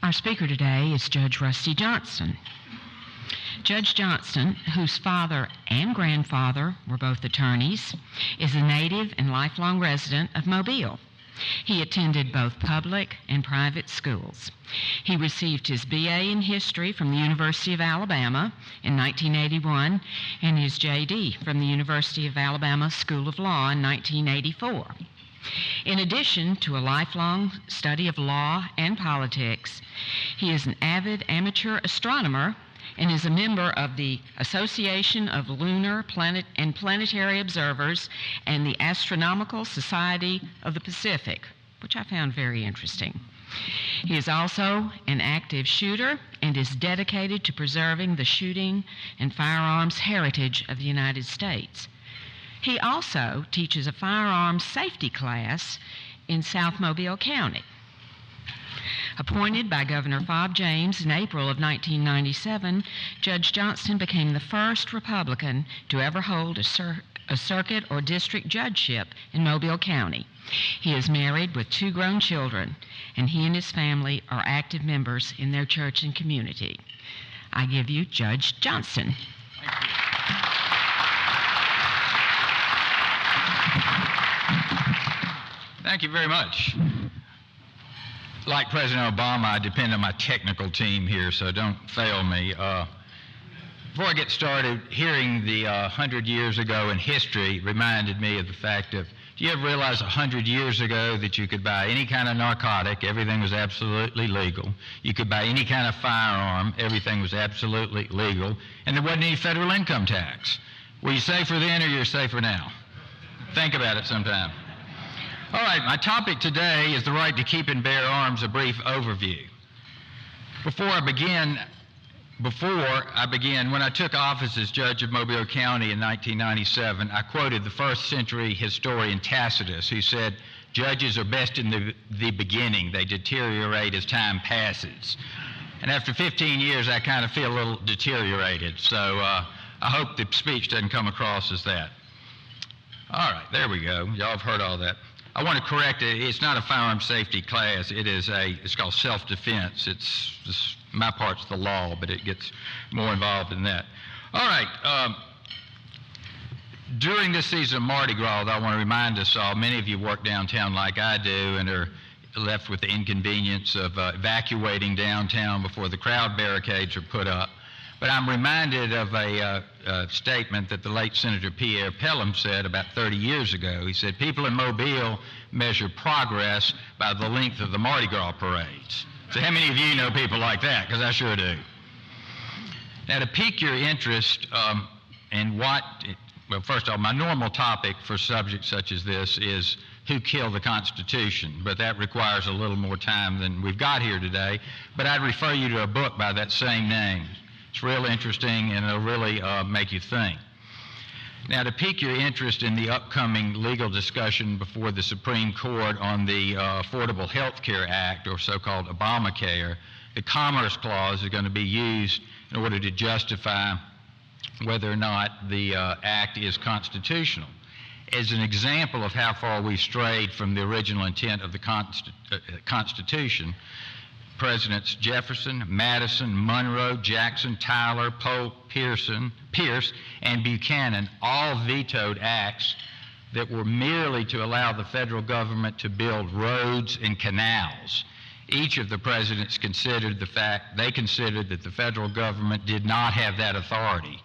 Our speaker today is Judge Rusty Johnston. Judge Johnston, whose father and grandfather were both attorneys, is a native and lifelong resident of Mobile. He attended both public and private schools. He received his BA in history from the University of Alabama in 1981 and his JD from the University of Alabama School of Law in 1984. In addition to a lifelong study of law and politics, he is an avid amateur astronomer and is a member of the Association of Lunar and Planetary Observers and the Astronomical Society of the Pacific, which I found very interesting. He is also an active shooter and is dedicated to preserving the shooting and firearms heritage of the United States. He also teaches a firearms safety class in South Mobile County. Appointed by Governor Fob James in April of 1997, Judge Johnston became the first Republican to ever hold a circuit or district judgeship in Mobile County. He is married with 2 grown children, and he and his family are active members in their church and community. I give you Judge Johnston. Thank you. Thank you very much. Like President Obama, I depend on my technical team here, so don't fail me. Before I get started, hearing the 100 years ago in history reminded me of the fact of, do you ever realize 100 years ago that you could buy any kind of narcotic, everything was absolutely legal. You could buy any kind of firearm, everything was absolutely legal, and there wasn't any federal income tax. Were you safer then or you're safer now? Think about it sometime. All right, my topic today is the right to keep and bear arms, a brief overview. Before I begin, when I took office as judge of Mobile County in 1997, I quoted the first century historian Tacitus, who said, "Judges are best in the beginning. They deteriorate as time passes." And after 15 years, I kind of feel a little deteriorated. So I hope the speech doesn't come across as that. All right, there we go. Y'all have heard all that. I want to correct it. It's not a firearm safety class. It's called self-defense. My part's the law, but it gets more involved in that. All right. During this season of Mardi Gras, I want to remind us all, many of you work downtown like I do and are left with the inconvenience of evacuating downtown before the crowd barricades are put up. But I'm reminded of a statement that the late Senator Pierre Pelham said about 30 years ago. He said, "People in Mobile measure progress by the length of the Mardi Gras parades." So how many of you know people like that? Because I sure do. Now, to pique your interest in well, first of all, my normal topic for subjects such as this is who killed the Constitution, but that requires a little more time than we've got here today. But I'd refer you to a book by that same name. It's real interesting, and it'll really make you think. Now, to pique your interest in the upcoming legal discussion before the Supreme Court on the Affordable Health Care Act, or so-called Obamacare, the Commerce Clause is going to be used in order to justify whether or not the act is constitutional. As an example of how far we've strayed from the original intent of the Constitution, Presidents Jefferson, Madison, Monroe, Jackson, Tyler, Polk, Pierce, and Buchanan all vetoed acts that were merely to allow the federal government to build roads and canals. Each of the presidents considered that the federal government did not have that authority.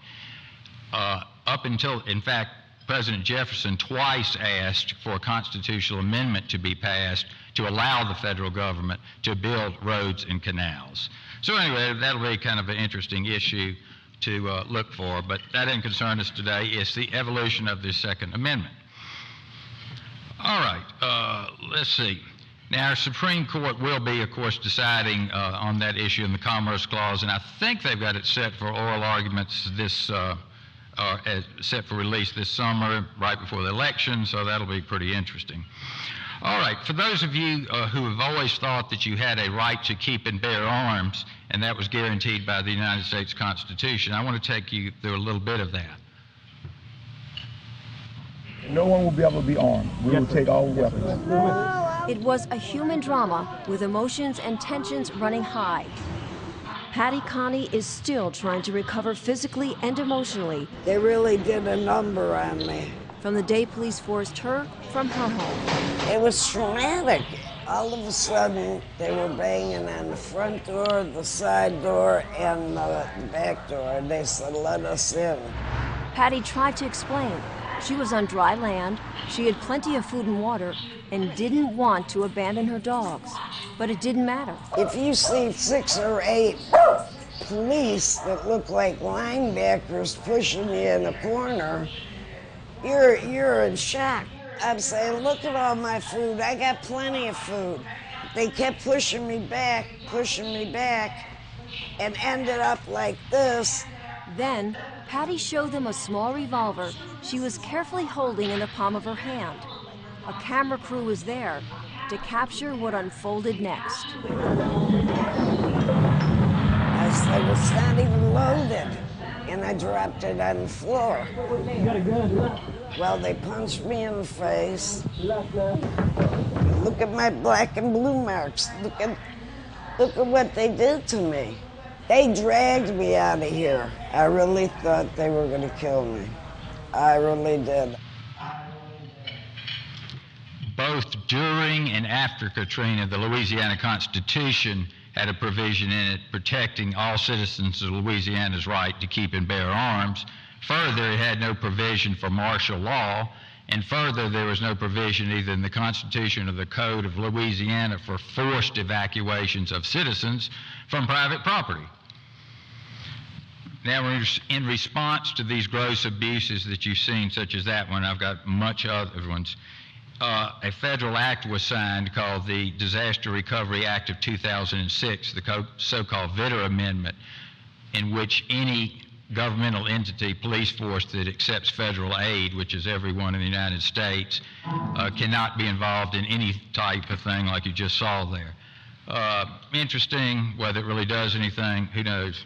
Up until, in fact, President Jefferson twice asked for a constitutional amendment to be passed to allow the federal government to build roads and canals. So anyway, that'll be kind of an interesting issue to look for, but that didn't concern us today. It's the evolution of the Second Amendment. All right, let's see. Now, our Supreme Court will be, of course, deciding on that issue in the Commerce Clause, and I think they've got it set for oral arguments set for release this summer, right before the election, so that'll be pretty interesting. All right, for those of you who have always thought that you had a right to keep and bear arms, and that was guaranteed by the United States Constitution, I want to take you through a little bit of that. No one will be able to be armed. We will take all weapons. It was a human drama with emotions and tensions running high. Patty Connie is still trying to recover physically and emotionally. They really did a number on me. From the day police forced her from her home. It was traumatic. All of a sudden, they were banging on the front door, the side door, and the back door. They said, "Let us in." Patty tried to explain. She was on dry land, she had plenty of food and water, and didn't want to abandon her dogs. But it didn't matter. If you see 6 or 8 police that look like linebackers pushing you in a corner, you're in shock. I'm saying, look at all my food. I got plenty of food. They kept pushing me back, and ended up like this. Then, Patty showed them a small revolver she was carefully holding in the palm of her hand. A camera crew was there to capture what unfolded next. I said, "It's not even loaded." And I dropped it on the floor. You got a gun? Well, they punched me in the face. Look at my black and blue marks. Look at what they did to me. They dragged me out of here. I really thought they were going to kill me. I really did. Both during and after Katrina, the Louisiana Constitution had a provision in it protecting all citizens of Louisiana's right to keep and bear arms. Further, it had no provision for martial law, and further, there was no provision either in the Constitution or the Code of Louisiana for forced evacuations of citizens from private property. Now, in response to these gross abuses that you've seen, such as that one, I've got much other ones, a federal act was signed called the Disaster Recovery Act of 2006, the so-called Vitter Amendment, in which any governmental entity, police force that accepts federal aid, which is everyone in the United States, cannot be involved in any type of thing like you just saw there. Interesting, whether it really does anything, who knows?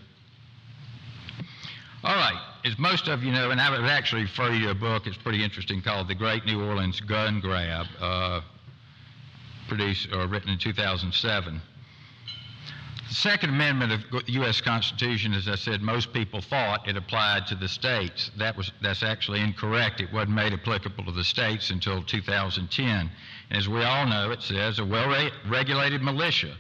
All right, as most of you know, and I would actually refer you to a book, it's pretty interesting, called The Great New Orleans Gun Grab, written in 2007. The Second Amendment of the U.S. Constitution, as I said, most people thought it applied to the states. That's actually incorrect. It wasn't made applicable to the states until 2010. And as we all know, it says a well-regulated militia,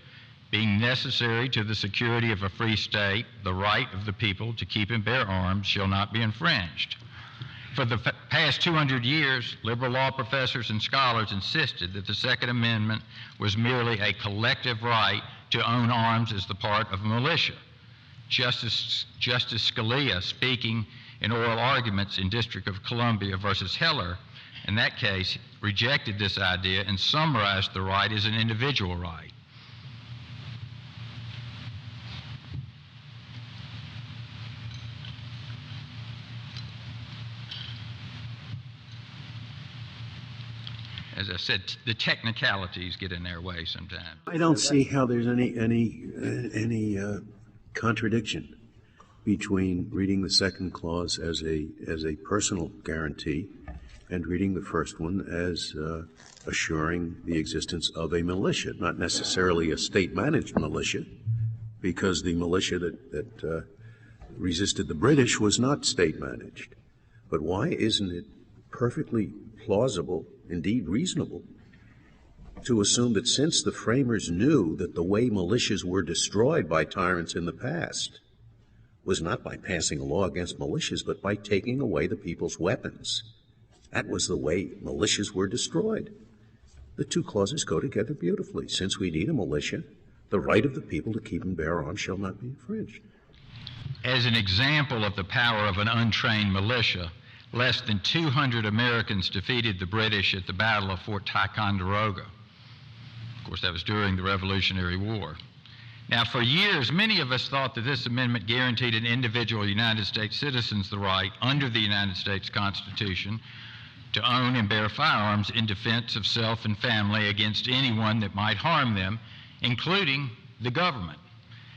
being necessary to the security of a free state, the right of the people to keep and bear arms shall not be infringed. For the past 200 years, liberal law professors and scholars insisted that the Second Amendment was merely a collective right to own arms as the part of a militia. Justice Scalia, speaking in oral arguments in District of Columbia versus Heller, in that case, rejected this idea and summarized the right as an individual right. As I said, the technicalities get in their way sometimes. I don't see how there's any contradiction between reading the second clause as a personal guarantee and reading the first one as assuring the existence of a militia, not necessarily a state-managed militia, because the militia that resisted the British was not state-managed. But why isn't it perfectly plausible, indeed reasonable, to assume that since the framers knew that the way militias were destroyed by tyrants in the past was not by passing a law against militias, but by taking away the people's weapons? That was the way militias were destroyed. The two clauses go together beautifully. Since we need a militia, the right of the people to keep and bear arms shall not be infringed. As an example of the power of an untrained militia, less than 200 Americans defeated the British at the Battle of Fort Ticonderoga. Of course, that was during the Revolutionary War. Now, for years, many of us thought that this amendment guaranteed an individual United States citizens the right, under the United States Constitution, to own and bear firearms in defense of self and family against anyone that might harm them, including the government.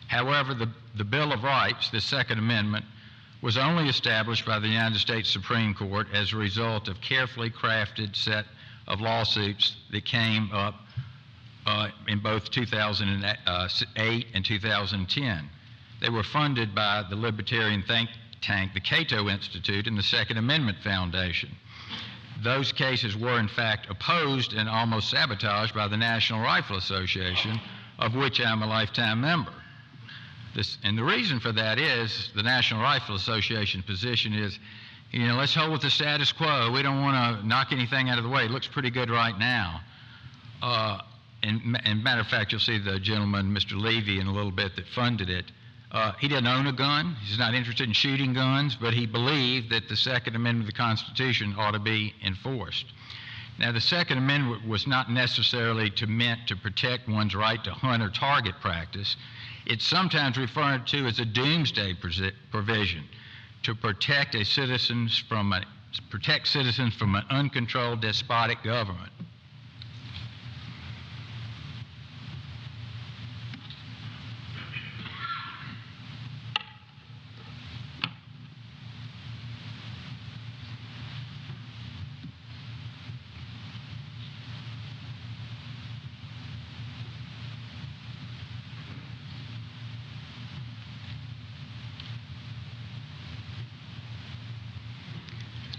However, the Bill of Rights, the Second Amendment, was only established by the United States Supreme Court as a result of carefully crafted set of lawsuits that came up in both 2008 and 2010. They were funded by the libertarian think tank, the Cato Institute, and the Second Amendment Foundation. Those cases were, in fact, opposed and almost sabotaged by the National Rifle Association, of which I'm a lifetime member. And the reason for that is the National Rifle Association position is, let's hold with the status quo. We don't want to knock anything out of the way. It looks pretty good right now. And matter of fact, you'll see the gentleman, Mr. Levy, in a little bit that funded it. He doesn't own a gun. He's not interested in shooting guns, but he believed that the Second Amendment of the Constitution ought to be enforced. Now, the Second Amendment was not necessarily meant to protect one's right to hunt or target practice. It's sometimes referred to as a doomsday provision, to protect citizens from an uncontrolled despotic government.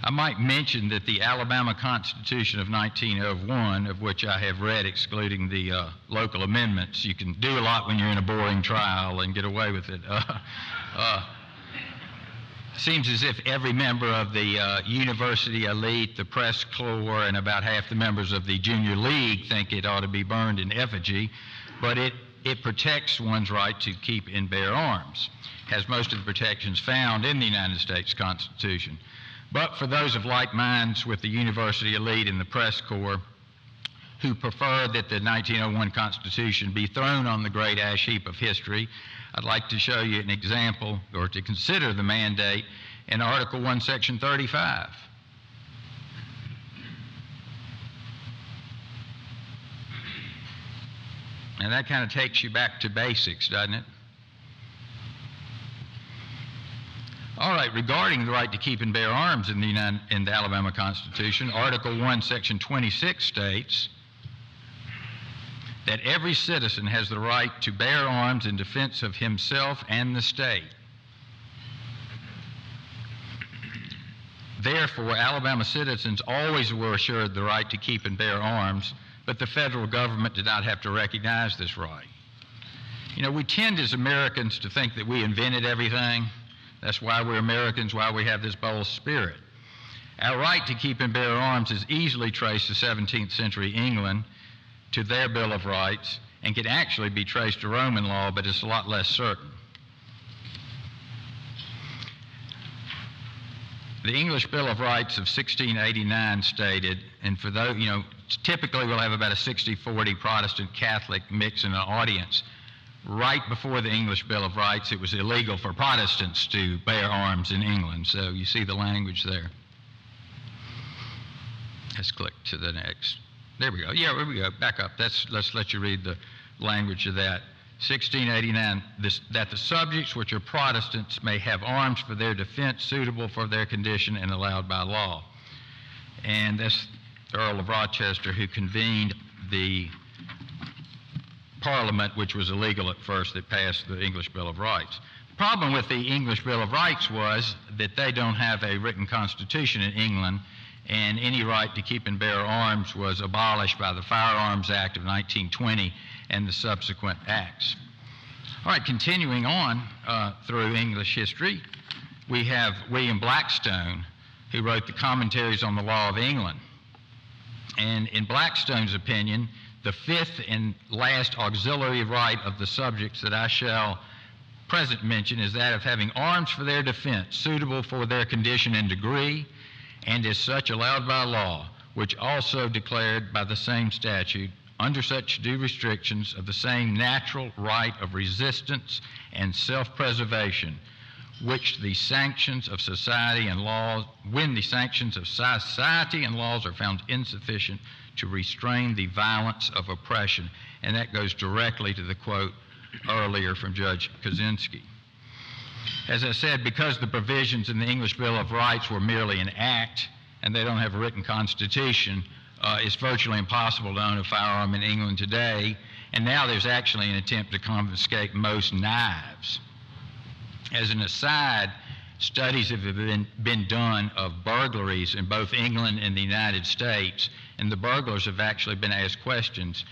I might mention that the Alabama Constitution of 1901, of which I have read excluding the local amendments, you can do a lot when you're in a boring trial and get away with it. Seems as if every member of the university elite, the press corps, and about half the members of the junior league think it ought to be burned in effigy, but it protects one's right to keep and bear arms, has most of the protections found in the United States Constitution. But for those of like minds with the university elite and the press corps who prefer that the 1901 Constitution be thrown on the great ash heap of history, I'd like to show you an example, or to consider the mandate in Article 1, Section 35. And that kind of takes you back to basics, doesn't it? All right, regarding the right to keep and bear arms in the Alabama Constitution, Article 1, Section 26 states that every citizen has the right to bear arms in defense of himself and the state. Therefore, Alabama citizens always were assured the right to keep and bear arms, but the federal government did not have to recognize this right. We tend as Americans to think that we invented everything. That's why we're Americans, why we have this bold spirit. Our right to keep and bear arms is easily traced to 17th century England, to their Bill of Rights, and can actually be traced to Roman law, but it's a lot less certain. The English Bill of Rights of 1689 stated, and for those, typically we'll have about a 60-40 Protestant Catholic mix in an audience. Right before the English Bill of Rights, it was illegal for Protestants to bear arms in England. So you see the language there. Let's click to the next. There we go. Yeah, there we go. Back up. Let's let you read the language of that. 1689, that the subjects which are Protestants may have arms for their defense suitable for their condition and allowed by law. And that's the Earl of Rochester who convened the Parliament, which was illegal at first, that passed the English Bill of Rights. The problem with the English Bill of Rights was that they don't have a written constitution in England, and any right to keep and bear arms was abolished by the Firearms Act of 1920 and the subsequent acts. All right, continuing on through English history, we have William Blackstone, who wrote the Commentaries on the Law of England. And in Blackstone's opinion, the fifth and last auxiliary right of the subjects that I shall present mention is that of having arms for their defense, suitable for their condition and degree, and as such allowed by law, which also declared by the same statute, under such due restrictions, of the same natural right of resistance and self-preservation, which the sanctions of society and laws, when the sanctions of society and laws are found insufficient to restrain the violence of oppression. And that goes directly to the quote earlier from Judge Kaczynski. As I said, because the provisions in the English Bill of Rights were merely an act and they don't have a written constitution, it's virtually impossible to own a firearm in England today, and now there's actually an attempt to confiscate most knives. As an aside, studies have been done of burglaries in both England and the United States, and the burglars have actually been asked questions.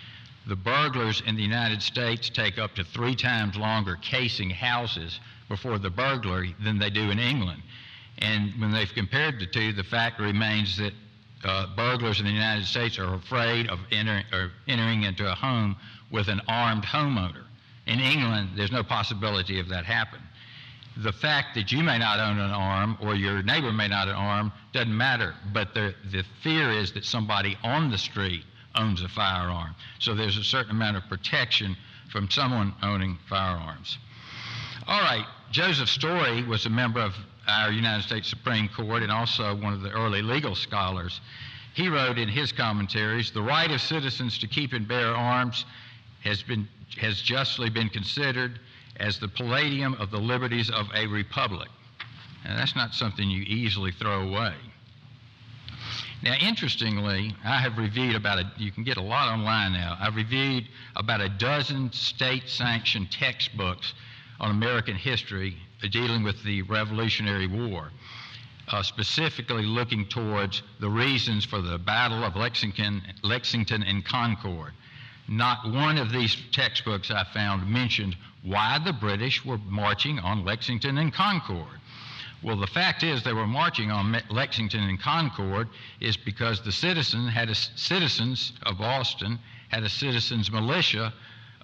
The burglars in the United States take up to 3 times longer casing houses before the burglary than they do in England. And when they've compared the two, the fact remains that burglars in the United States are afraid of entering into a home with an armed homeowner. In England, there's no possibility of that happening. The fact that you may not own an arm or your neighbor may not own an arm doesn't matter, but the fear is that somebody on the street owns a firearm. So there's a certain amount of protection from someone owning firearms. All right, Joseph Story was a member of our United States Supreme Court and also one of the early legal scholars. He wrote in his commentaries, "The right of citizens to keep and bear arms has justly been considered as the palladium of the liberties of a republic." And that's not something you easily throw away. Now, interestingly, I have reviewed you can get a lot online now. I've reviewed about a dozen state-sanctioned textbooks on American history dealing with the Revolutionary War, specifically looking towards the reasons for the Battle of Lexington and Concord. Not one of these textbooks I found mentioned why the British were marching on Lexington and Concord. Well, the fact is they were marching on Lexington and Concord is because the citizens of Boston had a citizens' militia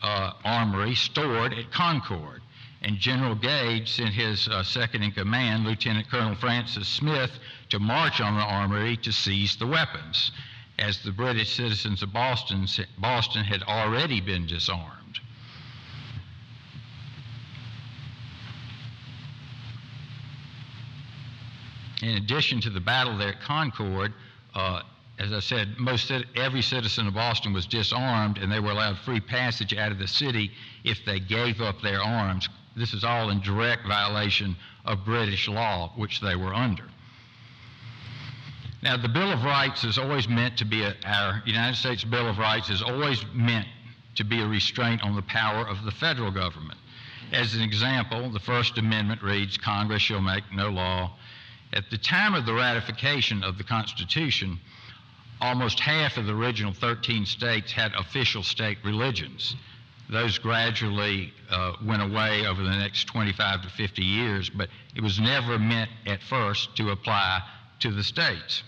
armory stored at Concord. And General Gage sent his second in command, Lieutenant Colonel Francis Smith, to march on the armory to seize the weapons, as the British citizens of Boston had already been disarmed. In addition to the battle there at Concord, as I said, every citizen of Boston was disarmed, and they were allowed free passage out of the city if they gave up their arms. This is all in direct violation of British law, which they were under. Now, the Bill of Rights is always meant to be our United States Bill of Rights is always meant to be a restraint on the power of the federal government. As an example, the First Amendment reads, "Congress shall make no law." At the time of the ratification of the Constitution, almost half of the original 13 states had official state religions. Those gradually went away over the next 25 to 50 years, but it was never meant at first to apply to the states.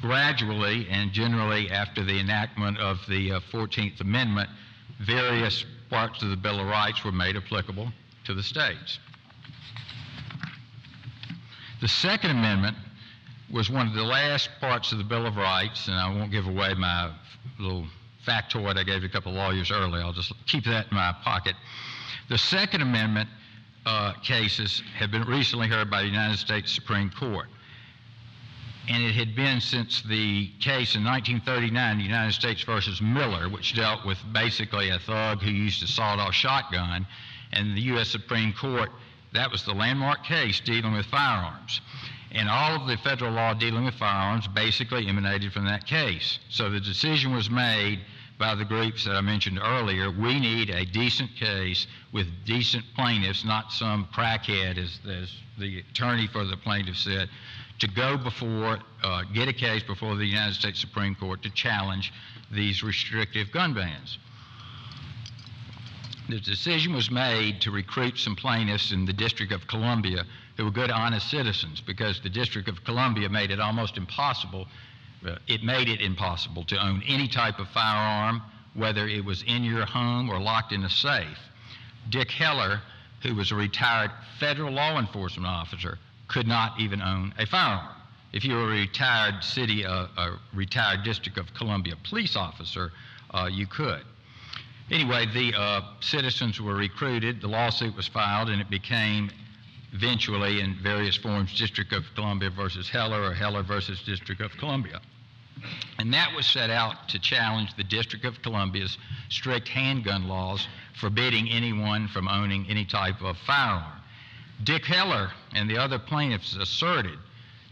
Gradually, and generally after the enactment of the 14th Amendment, various parts of the Bill of Rights were made applicable to the states. The Second Amendment was one of the last parts of the Bill of Rights, and I won't give away my little factoid I gave a couple of lawyers earlier. I'll just keep that in my pocket. The Second Amendment cases have been recently heard by the United States Supreme Court. And it had been since the case in 1939, United States versus Miller, which dealt with basically a thug who used a sawed-off shotgun, and the U.S. Supreme Court, that was the landmark case dealing with firearms. And all of the federal law dealing with firearms basically emanated from that case. So the decision was made by the groups that I mentioned earlier. We need a decent case with decent plaintiffs, not some crackhead, as the attorney for the plaintiff said, to go before, get a case before the United States Supreme Court to challenge these restrictive gun bans. The decision was made to recruit some plaintiffs in the District of Columbia who were good, honest citizens, because the District of Columbia made it almost impossible. It made it impossible to own any type of firearm, whether it was in your home or locked in a safe. Dick Heller, who was a retired federal law enforcement officer, could not even own a firearm. If you were a retired District of Columbia police officer, you could. Anyway, the citizens were recruited, the lawsuit was filed, and it became eventually in various forms District of Columbia versus Heller or Heller versus District of Columbia. And that was set out to challenge the District of Columbia's strict handgun laws forbidding anyone from owning any type of firearm. Dick Heller and the other plaintiffs asserted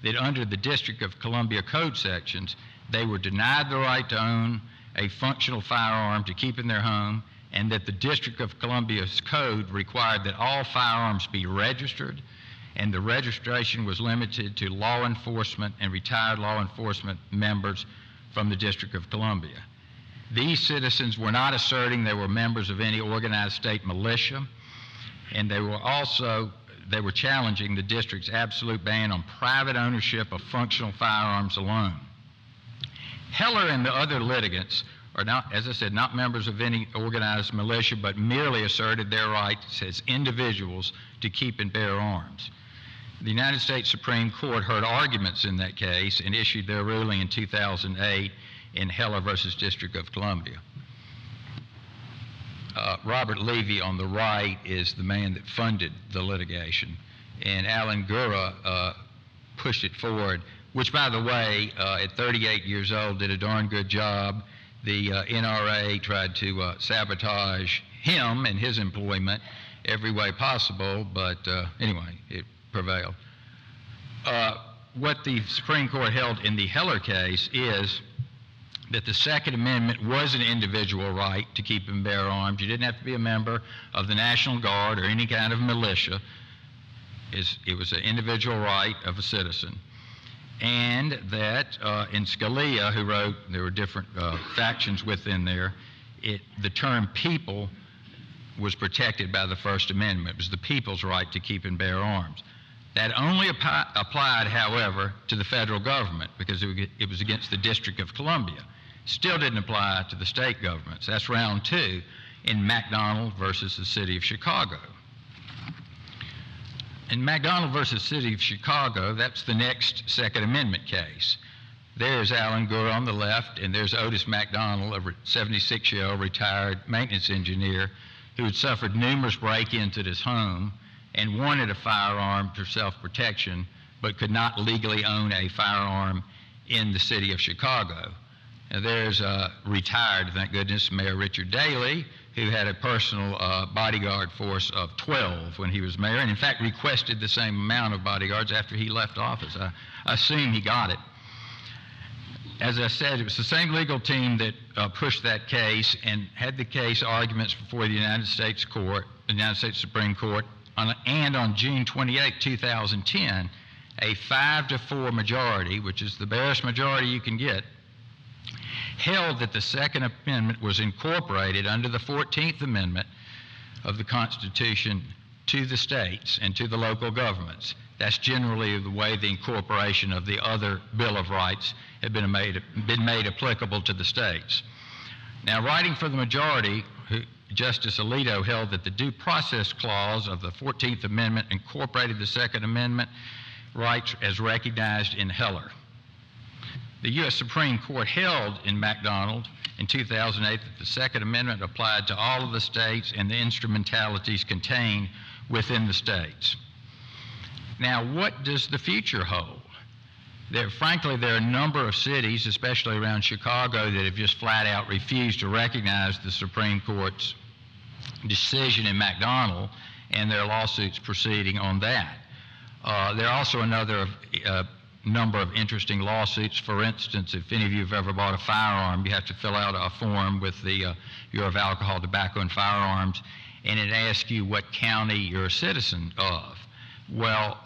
that under the District of Columbia code sections, they were denied the right to own a functional firearm to keep in their home, and that the District of Columbia's code required that all firearms be registered, and the registration was limited to law enforcement and retired law enforcement members from the District of Columbia. These citizens were not asserting they were members of any organized state militia, and they were challenging the district's absolute ban on private ownership of functional firearms alone. Heller and the other litigants are not, as I said, not members of any organized militia, but merely asserted their rights as individuals to keep and bear arms. The United States Supreme Court heard arguments in that case and issued their ruling in 2008 in Heller versus District of Columbia. Robert Levy on the right is the man that funded the litigation, and Alan Gura pushed it forward, which, by the way, at 38 years old, did a darn good job. The NRA tried to sabotage him and his employment every way possible, but anyway, it prevailed. What the Supreme Court held in the Heller case is that the Second Amendment was an individual right to keep and bear arms. You didn't have to be a member of the National Guard or any kind of militia. It was an individual right of a citizen. And that in Scalia, who wrote, there were different factions within there, the term people was protected by the First Amendment. It was the people's right to keep and bear arms. That only applied, however, to the federal government because it was against the District of Columbia. Still didn't apply to the state governments. That's round two in McDonald versus the City of Chicago. In McDonald versus City of Chicago, that's the next Second Amendment case. There's Alan Gura on the left, and there's Otis McDonald, a 76-year-old retired maintenance engineer who had suffered numerous break-ins at his home and wanted a firearm for self-protection, but could not legally own a firearm in the city of Chicago. Now, there's retired, thank goodness, Mayor Richard Daley, who had a personal bodyguard force of 12 when he was mayor, and in fact requested the same amount of bodyguards after he left office. I assume he got it. As I said, it was the same legal team that pushed that case and had the case arguments before the United States Supreme Court, and on June 28, 2010, a 5-4 majority, which is the barest majority you can get, held that the Second Amendment was incorporated under the 14th Amendment of the Constitution to the states and to the local governments. That's generally the way the incorporation of the other Bill of Rights had been made applicable to the states. Now, writing for the majority, Justice Alito held that the Due Process Clause of the 14th Amendment incorporated the Second Amendment rights as recognized in Heller. The U.S. Supreme Court held in McDonald in 2008 that the Second Amendment applied to all of the states and the instrumentalities contained within the states. Now, what does the future hold? Frankly, there are a number of cities, especially around Chicago, that have just flat out refused to recognize the Supreme Court's decision in McDonald, and there are lawsuits proceeding on that. There are also another number of interesting lawsuits. For instance, if any of you have ever bought a firearm, you have to fill out a form with the Bureau of Alcohol, Tobacco, and Firearms, and it asks you what county you're a citizen of. Well,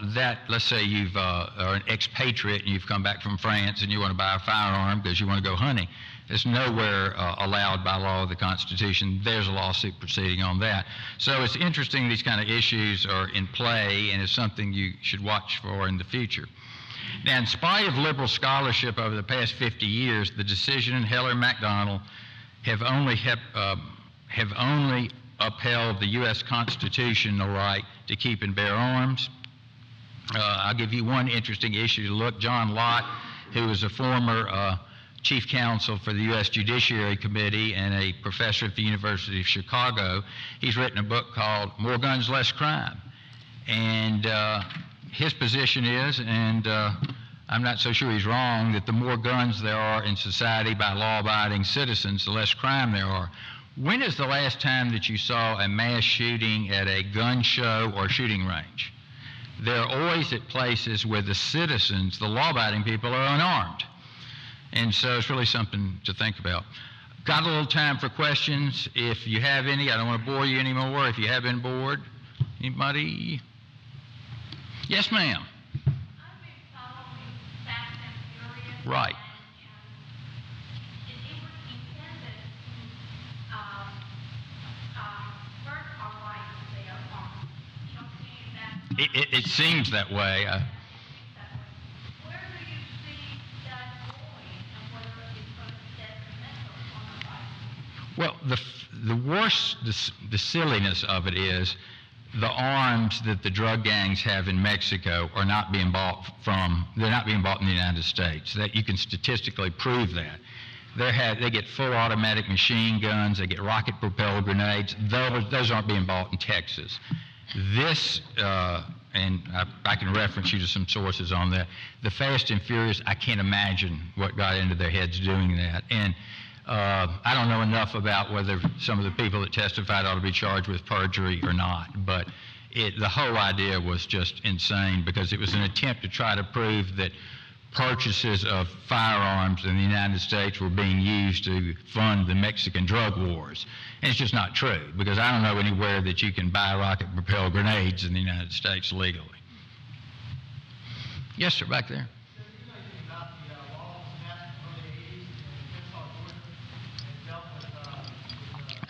let's say you are an expatriate and you've come back from France and you want to buy a firearm because you want to go hunting. It's nowhere allowed by law of the Constitution. There's a lawsuit proceeding on that. So it's interesting these kind of issues are in play, and it's something you should watch for in the future. Now, in spite of liberal scholarship over the past 50 years, the decision in Heller and McDonald have only upheld the U.S. constitutional right to keep and bear arms. I'll give you one interesting issue to look. John Lott, who was a former chief counsel for the U.S. Judiciary Committee and a professor at the University of Chicago, he's written a book called More Guns, Less Crime. And his position is, and I'm not so sure he's wrong, that the more guns there are in society by law-abiding citizens, the less crime there are. When is the last time that you saw a mass shooting at a gun show or shooting range? They're always at places where the citizens, the law-abiding people, are unarmed. And so it's really something to think about. Got a little time for questions. If you have any, I don't want to bore you anymore. If you have been bored, anybody? Yes, ma'am. I've been following Fast and Furious. Right. And it was intended to hurt our lives there. You don't see that. It seems that way. Where do you see that going, and whether it's going to be detrimental on our lives? Well, the worst, the silliness of it is the arms that the drug gangs have in Mexico are not being bought they're not being bought in the United States. That you can statistically prove that. They get full automatic machine guns, they get rocket propelled grenades, those aren't being bought in Texas. This, and I can reference you to some sources on that, the Fast and Furious, I can't imagine what got into their heads doing that. And I don't know enough about whether some of the people that testified ought to be charged with perjury or not, but the whole idea was just insane because it was an attempt to try to prove that purchases of firearms in the United States were being used to fund the Mexican drug wars. And it's just not true because I don't know anywhere that you can buy rocket-propelled grenades in the United States legally. Yes, sir, back there.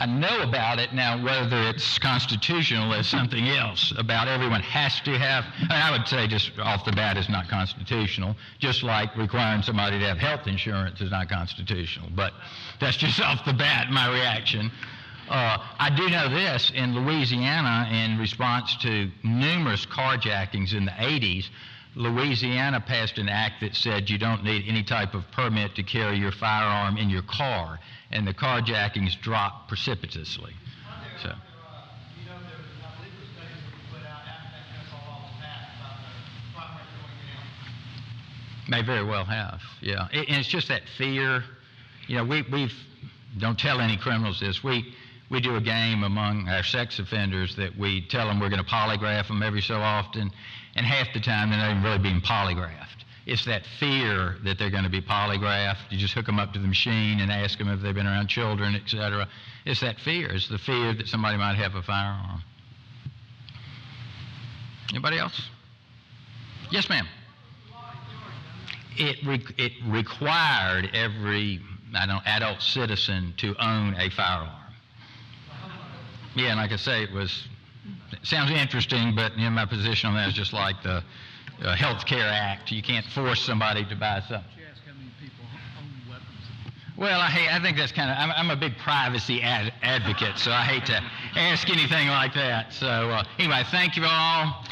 I know about it now. Whether it's constitutional is something else. About everyone has to have, I would say just off the bat it's not constitutional, just like requiring somebody to have health insurance is not constitutional. But that's just off the bat my reaction. I do know this, in Louisiana, in response to numerous carjackings in the 80s, Louisiana passed an act that said you don't need any type of permit to carry your firearm in your car, and the carjackings dropped precipitously. So. May very well have, yeah. And it's just that fear. You know, we've don't tell any criminals this. We do a game among our sex offenders that we tell them we're going to polygraph them every so often, and half the time they're not even really being polygraphed. It's that fear that they're going to be polygraphed. You just hook them up to the machine and ask them if they've been around children, etc. It's that fear. It's the fear that somebody might have a firearm. Anybody else? Yes, ma'am. It required every adult citizen to own a firearm. Yeah, and like I say, it sounds interesting, but my position on that is just like the Health Care Act. You can't force somebody to buy something. Did you ask how many people own weapons? Well, I'm a big privacy advocate, so I hate to ask anything like that. So anyway, thank you all.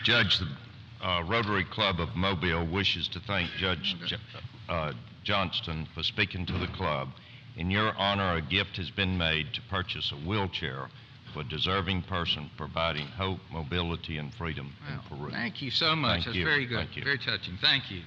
Judge, the Rotary Club of Mobile wishes to thank Judge Johnston for speaking to the club. In your honor, a gift has been made to purchase a wheelchair for a deserving person, providing hope, mobility, and freedom in Peru. Thank you so much. Thank That's you. very good. Thank you. Very touching. Thank you.